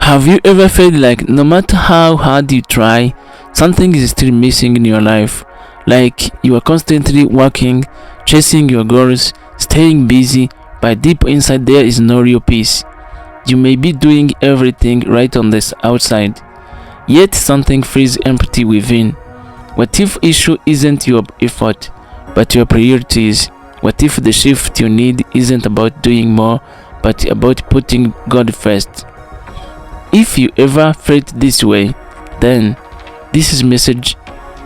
Have you ever felt like no matter how hard you try, something is still missing in your life? Like you are constantly working, chasing your goals, staying busy, but deep inside there is no real peace. You may be doing everything right on this outside, yet something feels empty within. What if issue isn't your effort, but your priorities? What if the shift you need isn't about doing more, but about putting God first? If you ever felt this way, then this message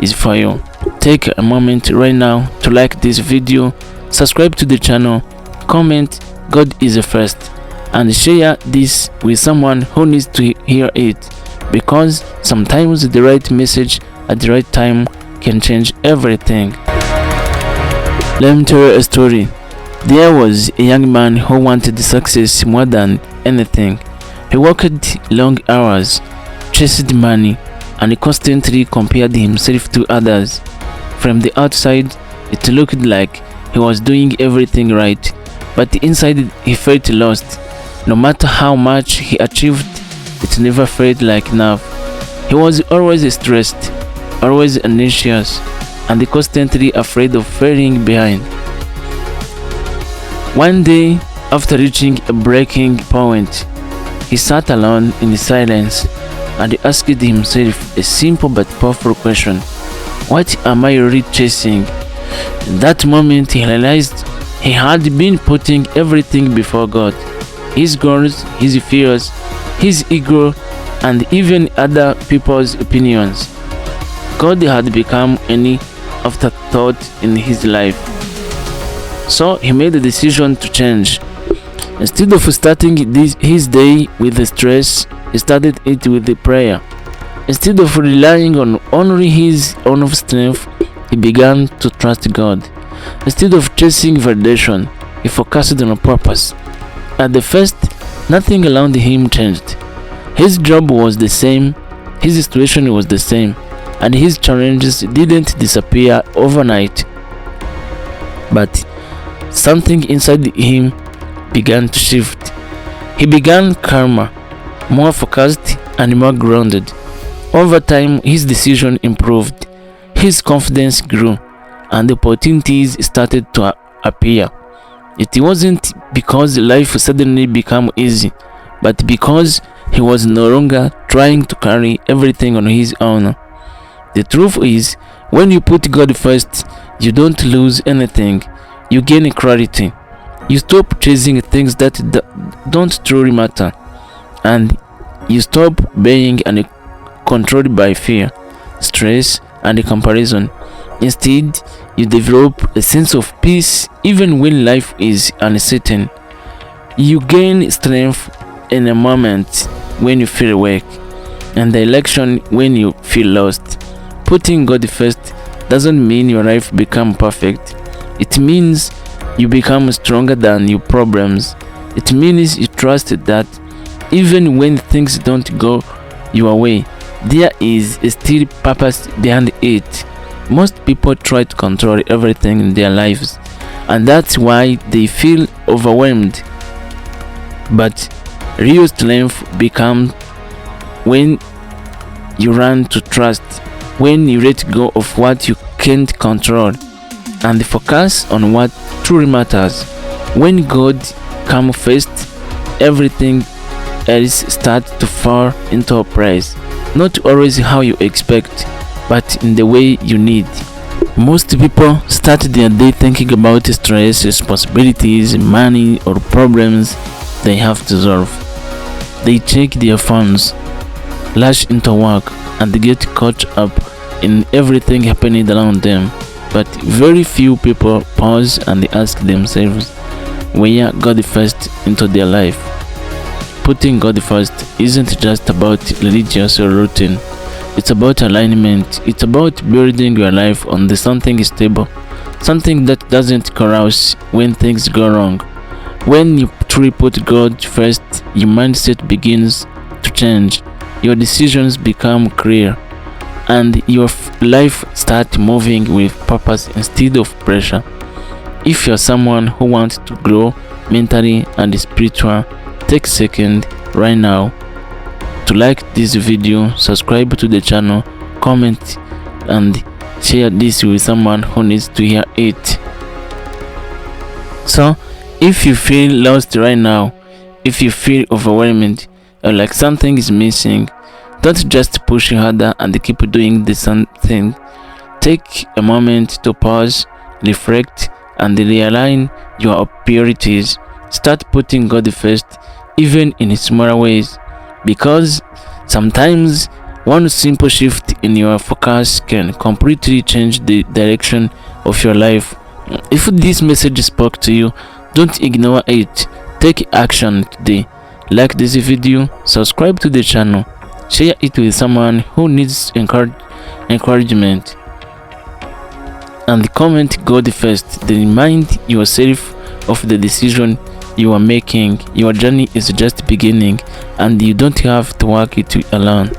is for you. Take a moment right now to like this video, subscribe to the channel, comment God is the first, and share this with someone who needs to hear it, because sometimes the right message at the right time can change everything. Let me tell you a story. There was a young man who wanted success more than anything. He worked long hours, chased money, and constantly compared himself to others. From the outside, it looked like he was doing everything right, but inside he felt lost. No matter how much he achieved, it never felt like enough. He was always stressed, always anxious, and constantly afraid of falling behind. One day, after reaching a breaking point, he sat alone in silence and asked himself a simple but powerful question: what am I really chasing? In that moment, he realized he had been putting everything before God: his goals, his fears, his ego, and even other people's opinions. God had become any afterthought in his life. So he made a decision to change. Instead of starting his day with the stress, he started it with the prayer. Instead of relying on only his own strength, he began to trust God. Instead of chasing validation, he focused on a purpose. At the first, nothing around him changed. His job was the same, his situation was the same, and his challenges didn't disappear overnight. But something inside him began to shift. He began calmer, more focused, and more grounded. Over time, his decision improved, his confidence grew, and opportunities started to appear. It wasn't because life suddenly became easy, but because he was no longer trying to carry everything on his own. The truth is, when you put God first, you don't lose anything. You gain clarity. You stop chasing things that don't truly matter, and you stop being controlled by fear, stress, and comparison. Instead, you develop a sense of peace even when life is uncertain. You gain strength in a moment when you feel weak, and direction when you feel lost. Putting God first doesn't mean your life becomes perfect. It means you become stronger than your problems. It means you trust that even when things don't go your way, there is still purpose behind it. Most people try to control everything in their lives, and that's why they feel overwhelmed. But real strength becomes when you learn to trust, when you let go of what you can't control and focus on what truly matters. When God comes first, everything else starts to fall into place. Not always how you expect, but in the way you need. Most people start their day thinking about stress, responsibilities, money, or problems they have to solve. They check their phones, rush into work, and get caught up in everything happening around them. But very few people pause and ask themselves where God first into their life. Putting God first isn't just about religious or routine. It's about alignment. It's about building your life on something stable, something that doesn't collapse when things go wrong. When you truly put God first, your mindset begins to change. Your decisions become clear, and your life starts moving with purpose instead of pressure. If you're someone who wants to grow mentally and spiritually, take a second right now to like this video, subscribe to the channel, comment and share this with someone who needs to hear it. So if you feel lost right now, if you feel overwhelmed or like something is missing, don't just push harder and keep doing the same thing. Take a moment to pause, reflect and realign your priorities. Start putting God first, even in smaller ways, because sometimes one simple shift in your focus can completely change the direction of your life. If this message spoke to you, don't ignore it. Take action today. Like this video, subscribe to the channel, share it with someone who needs encouragement, and comment God first. Then remind yourself of the decision you are making. Your journey is just beginning and you don't have to work it alone.